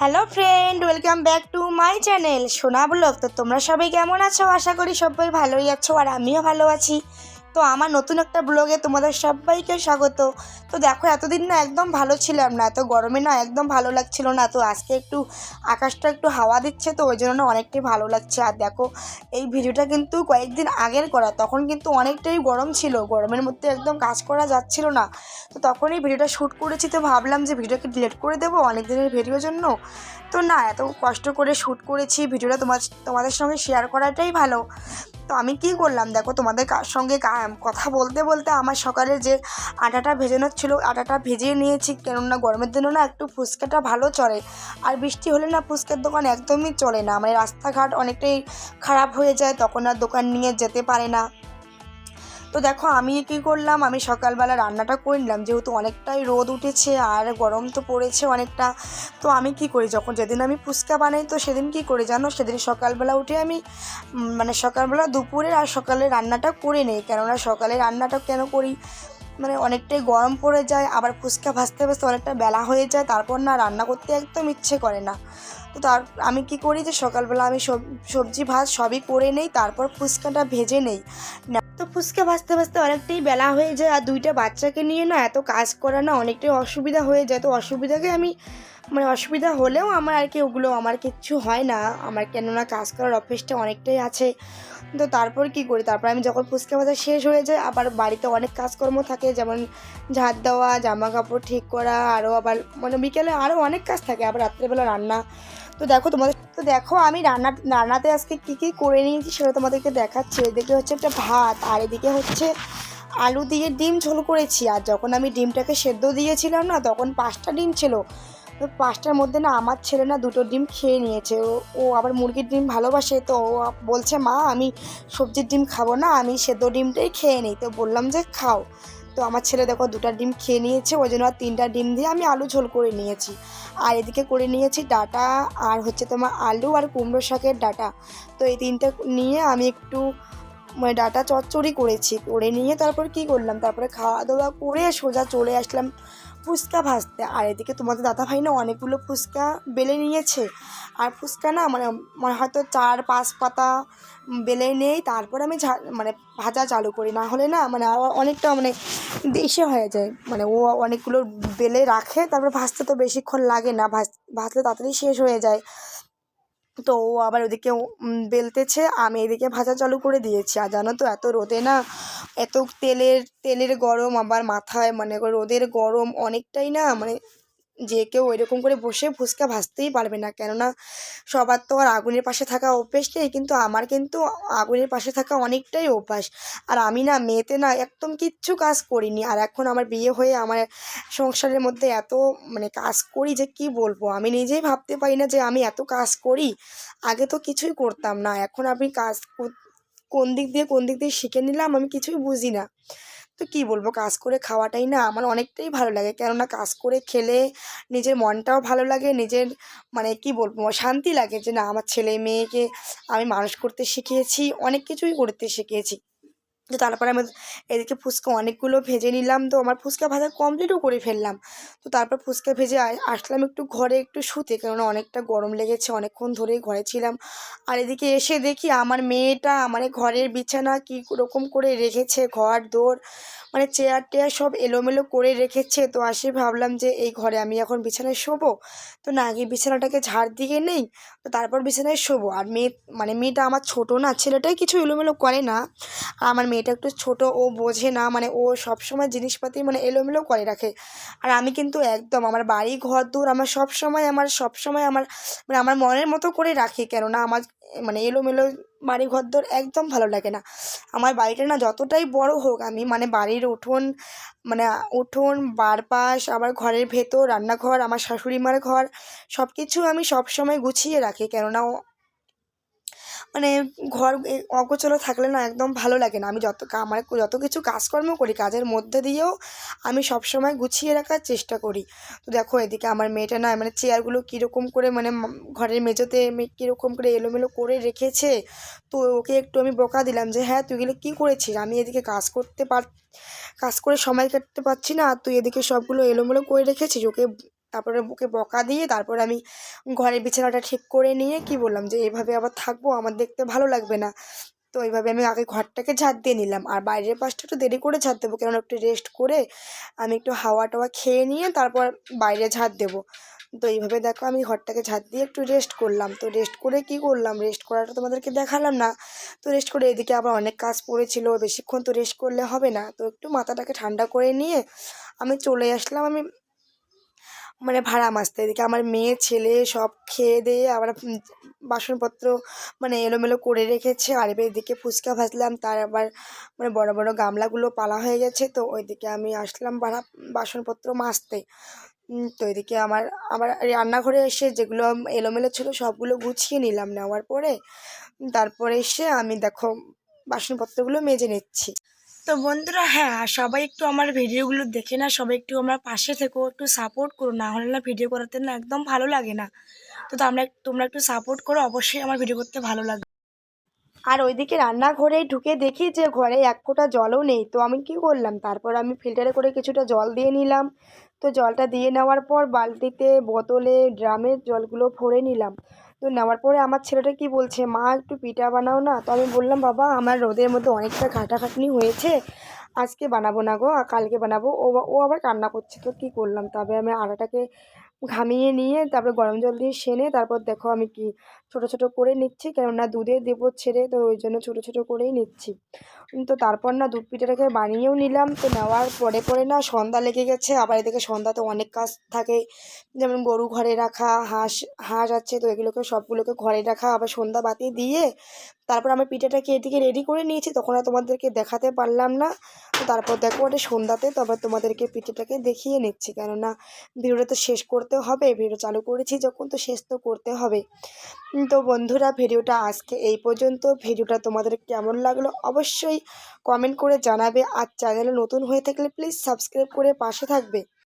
Hello friend, welcome back to my channel সোনা blog. তো তোমরা সবাই কেমন আছো? আশা করি সবাই ভালোই আছো আর আমিও ভালো আছি। তো আমার নতুন একটা ব্লগে তোমাদের সবাইকে স্বাগত। তো দেখো, এতদিন না একদম ভালো ছিলাম না, এত গরমে না একদম ভালো লাগছিল না। তো আজকে একটু আকাশটা একটু হাওয়া দিচ্ছে, তো ওই জন্য না অনেকটাই ভালো লাগছে। আর দেখো, এই ভিডিওটা কিন্তু কয়েকদিন আগের করা, তখন কিন্তু অনেকটাই গরম ছিল, গরমের মধ্যে একদম কাজ করা যাচ্ছিল না। তো তখনই ভিডিওটা শ্যুট করেছি, তো ভাবলাম যে ভিডিওকে ডিলিট করে দেবো অনেক দিনের ভিডিওর জন্য। তো না, এত কষ্ট করে শ্যুট করেছি, ভিডিওটা তোমাদের সঙ্গে শেয়ার করাটাই ভালো। তো আমি কি করলাম দেখো, তোমাদের সঙ্গে কথা বলতে বলতে আমার সকালে যে আটাটা ভেজানোর ছিল আটাটা ভেজিয়ে নিয়েছি, কেননা গরমের দিনও না একটু ফুচকাটা ভালো চলে। আর বৃষ্টি হলে না ফুচকার দোকান একদমই চলে না, মানে রাস্তাঘাট অনেকটাই খারাপ হয়ে যায়, তখন আর দোকান নিয়ে যেতে পারে না। তো দেখো, আমি কী করলাম, আমি সকালবেলা রান্নাটা করে নিলাম, যেহেতু অনেকটাই রোদ উঠেছে আর গরম তো পড়েছে অনেকটা। তো আমি কি করি, যেদিন আমি ফুচকা বানাই, তো সেদিন কি করি জানো, সেদিন সকালবেলা উঠে আমি মানে সকালবেলা দুপুরে আর সকালে রান্নাটা করে নেই। কেননা সকালে রান্নাটা কেন করি, মানে অনেকটাই গরম পড়ে যায়, আবার ফুচকা ভাজতে ভাজতে অনেকটা বেলা হয়ে যায়, তারপর না রান্না করতে একদম ইচ্ছে করে না। তো আমি কি করি যে সকালবেলা আমি সবজি ভাত সবই করে নেই, তারপর ফুচকাটা ভেজে নেই। তো ফুচকা ভাজতে ভাজতে অনেকটাই বেলা হয়ে যায়, আর দুইটা বাচ্চাকে নিয়ে না এত কাজ করা না অনেকটাই অসুবিধা হয়ে যায়। তো অসুবিধাকে আমি মানে অসুবিধা হলেও আমার আর কি ওগুলো আমার কিচ্ছু হয় না, আমার কেননা কাজ করার অভ্যেসটা অনেকটাই আছে। তো তারপর কি করি, তারপর আমি যখন ফুচকা ভাজা শেষ হয়ে যায়, আবার বাড়িতে অনেক কাজকর্ম থাকে, যেমন ঝাড় দেওয়া, জামা কাপড় ঠিক করা, আরও আবার মানে বিকেলে আরও অনেক কাজ থাকে, আবার রাত্রেবেলা রান্না। তো দেখো আমি রান্নাতে আজকে কী কী করে নিয়েছি সেটা তোমাদেরকে দেখাচ্ছি। এদিকে হচ্ছে একটা ভাত, আর এদিকে হচ্ছে আলু দিয়ে ডিম ঝোল করেছি। আর যখন আমি ডিমটাকে সেদ্ধ দিয়েছিলাম না, তখন 5টা ডিম ছিল। তো 5টার মধ্যে না আমার ছেলে না 2টো ডিম খেয়ে নিয়েছে। ও আবার মুরগির ডিম ভালোবাসে, তো ও বলছে মা আমি সবজির ডিম খাবো না, আমি সেদ্ধ ডিমটাই খেয়ে নিই। তো বললাম যে খাও। তো আমার ছেলে দেখো 2টা ডিম খেয়ে নিয়েছে, ওই জন্য আর 3টা ডিম দিয়ে আমি আলু ঝোল করে নিয়েছি। আর এদিকে করে নিয়েছি ডাঁটা, আর হচ্ছে তোমার আলু আর কুমড়ো শাকের ডাঁটা। তো এই 3টে নিয়ে আমি একটু মানে ডাঁটা চচ্চড়ি করেছি, করে নিয়ে তারপর কি করলাম, তারপরে খাওয়া দাওয়া করে সোজা চলে আসলাম ফুচকা ভাজতে। আর এদিকে তোমাদের দাদাভাই না অনেকগুলো ফুচকা বেলে নিয়েছে। আর ফুচকা না মানে হয়তো 4-5 পাতা বেলে নেই, তারপর আমি মানে ভাজা চালু করি, না হলে না মানে অনেকটা মানে দেশে হয়ে যায়। মানে ও অনেকগুলো বেলে রাখে, তারপর ভাজতে তো বেশিক্ষণ লাগে না, ভাজলে তাড়াতাড়ি শেষ হয়ে যায়। তো ও আবার ওদিকে বেলতেছে, আমি এদিকে ভাজা চালু করে দিয়েছি। আর জানো তো, এত রোদে না এত তেলের গরম, আবার মাথায় মানে রোদের গরম অনেকটাই না, মানে যে কেউ এরকম করে বসে ফুচকা ভাজতেই পারবে না। কেননা সবার তো আর আগুনের পাশে থাকা অভ্যেস নেই, কিন্তু আমার কিন্তু আগুনের পাশে থাকা অনেকটাই অভ্যাস। আর আমি না মেয়েতে না একদম কিচ্ছু কাজ করিনি, আর এখন আমার বিয়ে হয়ে আমার সংসারের মধ্যে এত মানে কাজ করি যে কি বলবো, আমি নিজেই ভাবতে পারি না যে আমি এত কাজ করি। আগে তো কিছুই করতাম না, এখন আমি কাজ কোন দিক দিয়ে শিখে নিলাম আমি কিছুই বুঝি না। তো কী বলবো, কাজ করে খাওয়াটাই না আমার অনেকটাই ভালো লাগে, কেননা কাজ করে খেলে নিজের মনটাও ভালো লাগে, নিজের মানে কি বলবো শান্তি লাগে যে না আমার ছেলে মেয়েকে আমি মানুষ করতে শিখিয়েছি, অনেক কিছুই করতে শিখিয়েছি। তো তারপরে আমি এদিকে ফুচকা অনেকগুলো ভেজে নিলাম, তো আমার ফুচকা ভাজা কমপ্লিটও করে ফেললাম। তো তারপর ফুচকা ভেজে আসলাম একটু ঘরে একটু শুতে, কেননা অনেকটা গরম লেগেছে, অনেকক্ষণ ধরেই ঘরে ছিলাম। আর এদিকে এসে দেখি আমার মেয়েটা মানে ঘরের বিছানা কী রকম করে রেখেছে, ঘর দোর মানে চেয়ার টেয়ার সব এলোমেলো করে রেখেছে। তো আসি ভাবলাম যে এই ঘরে আমি এখন বিছানায় শোবো, তো না আগে বিছানাটাকে ঝাড় দিয়ে নেই, তো তারপর বিছানায় শোবো। আর মেয়েটা আমার ছোটো না, ছেলেটাই কিছু এলোমেলো করে না, আর আমার মেয়েটা একটু ছোটো, ও বোঝে না, মানে ও সবসময় জিনিসপাতি মানে এলোমেলো করে রাখে। আর আমি কিন্তু একদম আমার বাড়ি ঘর দূর আমার সবসময় আমার মানে আমার মনের মতো করে রাখি, কেননা আমার মানে এলোমেলো বাড়ি ঘর দর একদম ভালো লাগে না। আমার বাড়িটা না যতটাই বড় হোক, আমি মানে বাড়ির মানে উঠোন বারপাশ, আবার ঘরের ভেতর রান্নাঘর, আমার শাশুড়ি মার ঘর, সব কিছু আমি সবসময় গুছিয়ে রাখি, কেননা মানে ঘর অগোছালো থাকলে না একদম ভালো লাগে না। আমি আমার যত কিছু কাজকর্ম করি, কাজের মধ্যে দিয়েও আমি সবসময় গুছিয়ে রাখার চেষ্টা করি। তো দেখো এদিকে আমার মেয়েটা না মানে চেয়ারগুলো কীরকম করে মানে ঘরের মেঝেতে কীরকম করে এলোমেলো করে রেখেছে। তো ওকে একটু আমি বকা দিলাম যে হ্যাঁ তুই এগুলো কী করেছিস, আমি এদিকে কাজ করে সময় কাটতে পারছি না, আর তুই এদিকে সবগুলো এলোমেলো করে রেখেছিস। ওকে তারপরে ওকে বকা দিয়ে তারপরে আমি ঘরের বিছানাটা ঠিক করে নিয়ে কি বললাম যে এভাবে আবার থাকবো, আমার দেখতে ভালো লাগবে না। তো এইভাবে আমি আগে ঘরটাকে ঝাঁট দিয়ে নিলাম, আর বাইরের পাশটা একটু দেরি করে ঝাঁট দেবো, কেননা একটু রেস্ট করে আমি একটু হাওয়া টাওয়া খেয়ে নিয়ে তারপর বাইরে ঝাঁট দেবো। তো এইভাবে দেখো আমি ঘরটাকে ঝাঁট দিয়ে একটু রেস্ট করলাম। তো রেস্ট করে কি করলাম, রেস্ট করাটা তোমাদেরকে দেখালাম না। তো রেস্ট করে এদিকে আবার অনেক কাজ পড়েছিল, বেশিক্ষণ তো রেস্ট করলে হবে না। তো একটু মাথাটাকে ঠান্ডা করে নিয়ে আমি চলে আসলাম মানে ভাড়া মাজতে। এদিকে আমার মেয়ে ছেলে সব খেয়ে দিয়ে আবার বাসনপত্র মানে এলোমেলো করে রেখেছে, আর এবার এদিকে ফুচকা ভাজলাম, তার আবার মানে বড় বড় গামলাগুলো পালা হয়ে গেছে। তো ওইদিকে আমি আসলাম বাসনপত্র মাজতে। তো এদিকে আমার আবার রান্নাঘরে এসে যেগুলো এলোমেলো ছিল সবগুলো গুছিয়ে নিলাম, নেওয়ার পরে তারপরে এসে আমি দেখো বাসনপত্রগুলো মেজে নিচ্ছি। তো বন্ধুরা, হ্যাঁ, সবাই একটু আমার ভিডিওগুলো দেখে না, সবাই একটু আমার পাশে থেকো, একটু সাপোর্ট করো, না হলে না ভিডিও করাতে না একদম ভালো লাগে না। তো তোমরা একটু সাপোর্ট করো, অবশ্যই আমার ভিডিও করতে ভালো লাগবে। আর ওইদিকে রান্নাঘরে ঢুকে দেখি যে ঘরে এক ফোঁটা জলও নেই। তো আমি কি করলাম, তারপর আমি ফিল্টারে করে কিছুটা জল দিয়ে নিলাম। তো জলটা দিয়ে নেওয়ার পর বালতিতে, বোতলে, ড্রামের জলগুলো ভরে নিলাম। তো নেওয়ার পরে আমার ছেলেটা কি বলছে, মা একটু পিঠা বানাও না। তো আমি বললাম, বাবা আমার রোদের মধ্যে অনেকটা খাটাখাটনি হয়েছে, আজকে বানাবো না গো, কালকে বানাবো। ও আবার কান্না করছে। তো কী করলাম, তবে আমি আটাটাকে ঘামিয়ে নিয়ে তারপরে গরম জল দিয়ে সেনে তারপর দেখো আমি কি ছোট ছোট করে নিচ্ছি, কেননা দুধে দেবো ছেড়ে, তো ওই জন্য ছোট ছোট করেই নিচ্ছি। তো তারপর না দুধ পিঠাটাকে বানিয়েও নিলাম। তো নেওয়ার পরে পরে না সন্ধ্যা লেগে গেছে। আবার এদিকে সন্ধ্যাতে অনেক কাজ থাকে, যেমন গরু ঘরে রাখা, হাঁস হাঁস আছে, তো এগুলোকে সবগুলোকে ঘরে রাখা, আবার সন্ধ্যা বাতি দিয়ে তারপর আমি পিঠাটাকে এদিকে রেডি করে নিয়েছি, তখন আর তোমাদেরকে দেখাতে পারলাম না। তো তারপর দেখো ওটা সন্ধ্যাতে তবে তোমাদেরকে পিঠাটাকে দেখিয়ে নিচ্ছি, কেননা ভিডিওটা তো শেষ করতে হবে, ভিডিও চালু করেছি যখন তো শেষ তো করতে হবে। তো বন্ধুরা, ভিডিওটা আজকে এই পর্যন্ত। ভিডিওটা তোমাদের কেমন লাগলো অবশ্যই কমেন্ট করে জানাবে, আর চ্যানেলে নতুন হয়ে থাকলে প্লিজ সাবস্ক্রাইব করে পাশে থাকবে।